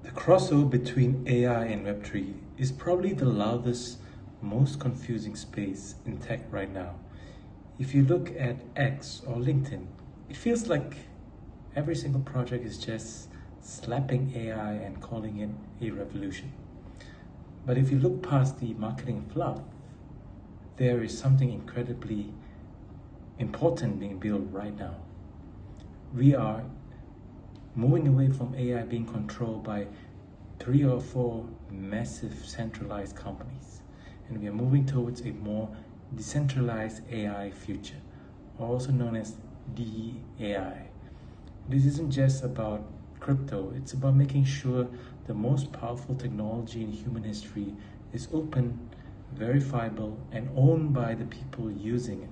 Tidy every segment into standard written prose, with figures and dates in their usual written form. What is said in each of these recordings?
The crossover between AI and Web3 is probably the loudest, most confusing space in tech right now. If you look at X or LinkedIn, it feels like every single project is just slapping AI and calling it a revolution. But if you look past the marketing fluff, there is something incredibly important being built right now. We are moving away from AI being controlled by 3 or 4 massive centralized companies, and we are moving towards a more decentralized AI future, also known as DeAI. This isn't just about crypto, it's about making sure the most powerful technology in human history is open, verifiable, and owned by the people using it.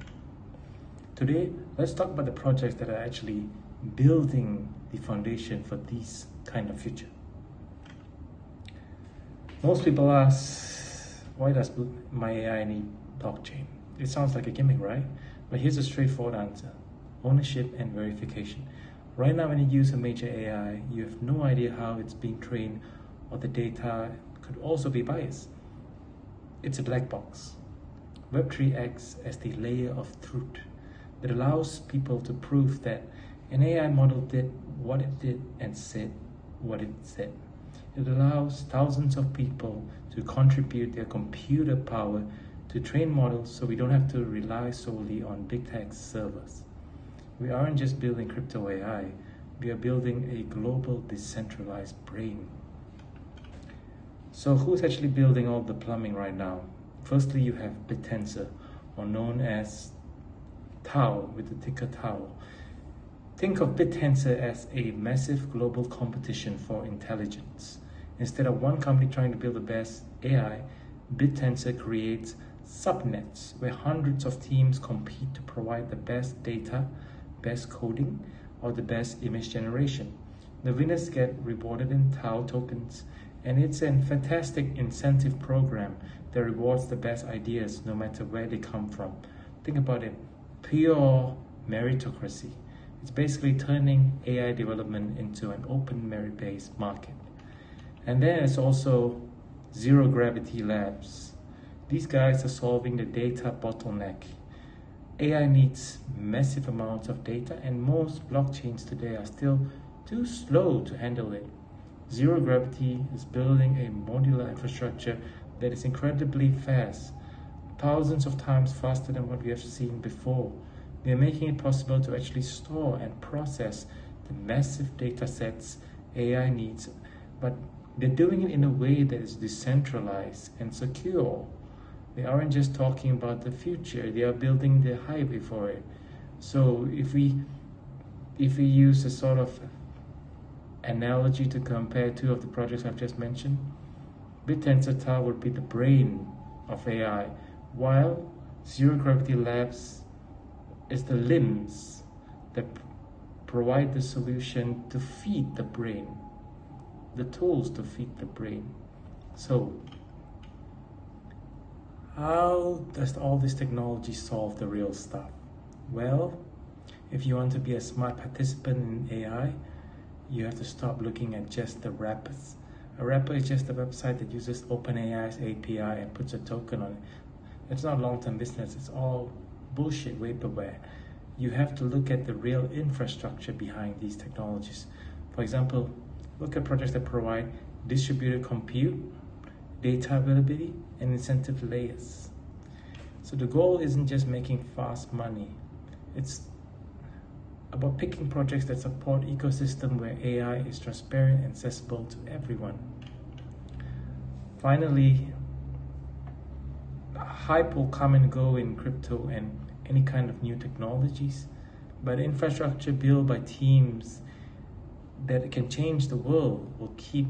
Today, let's talk about the projects that are actually building the foundation for this kind of future. Most people ask, why does my AI need blockchain? It sounds like a gimmick, right? But here's a straightforward answer: ownership and verification. Right now, when you use a major AI, you have no idea how it's being trained, or the data could also be biased. It's a black box. Web3 acts as the layer of truth that allows people to prove that an AI model did what it did and said what it said. It allows thousands of people to contribute their computer power to train models, so we don't have to rely solely on big tech servers. We aren't just building crypto AI, we are building a global decentralized brain. So who's actually building all the plumbing right now? Firstly, you have BitTensor, or known as TAO, with the ticker TAO. Think of BitTensor as a massive global competition for intelligence. Instead of one company trying to build the best AI, BitTensor creates subnets where hundreds of teams compete to provide the best data, best coding, or the best image generation. The winners get rewarded in TAO tokens, and it's a fantastic incentive program that rewards the best ideas no matter where they come from. Think about it, pure meritocracy. It's basically turning AI development into an open merit-based market. And then it's also zero gravity labs. These guys are solving the data bottleneck. AI needs massive amounts of data, and most blockchains today are still too slow to handle it. Zero gravity is building a modular infrastructure that is incredibly fast, thousands of times faster than what we have seen before. We are making it possible to actually store and process the massive data sets AI needs, but they're doing it in a way that is decentralized and secure. They aren't just talking about the future, they are building the highway for it. So if we use a sort of analogy to compare 2 of the projects I've just mentioned, BitTensor TAO would be the brain of AI, while Zero Gravity Labs is the limbs that provide the solution to feed the brain, the tools to feed the brain. So, how does all this technology solve the real stuff? Well, if you want to be a smart participant in AI, you have to stop looking at just the wrappers. A wrapper is just a website that uses OpenAI's API and puts a token on it. It's not long-term business, it's all bullshit vaporware. You have to look at the real infrastructure behind these technologies. For example, look at projects that provide distributed compute, data availability, and incentive layers. So the goal isn't just making fast money, it's about picking projects that support ecosystem where AI is transparent and accessible to everyone. Finally, hype will come and go in crypto and any kind of new technologies, but infrastructure built by teams that can change the world will keep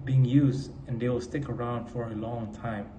being used, and they will stick around for a long time.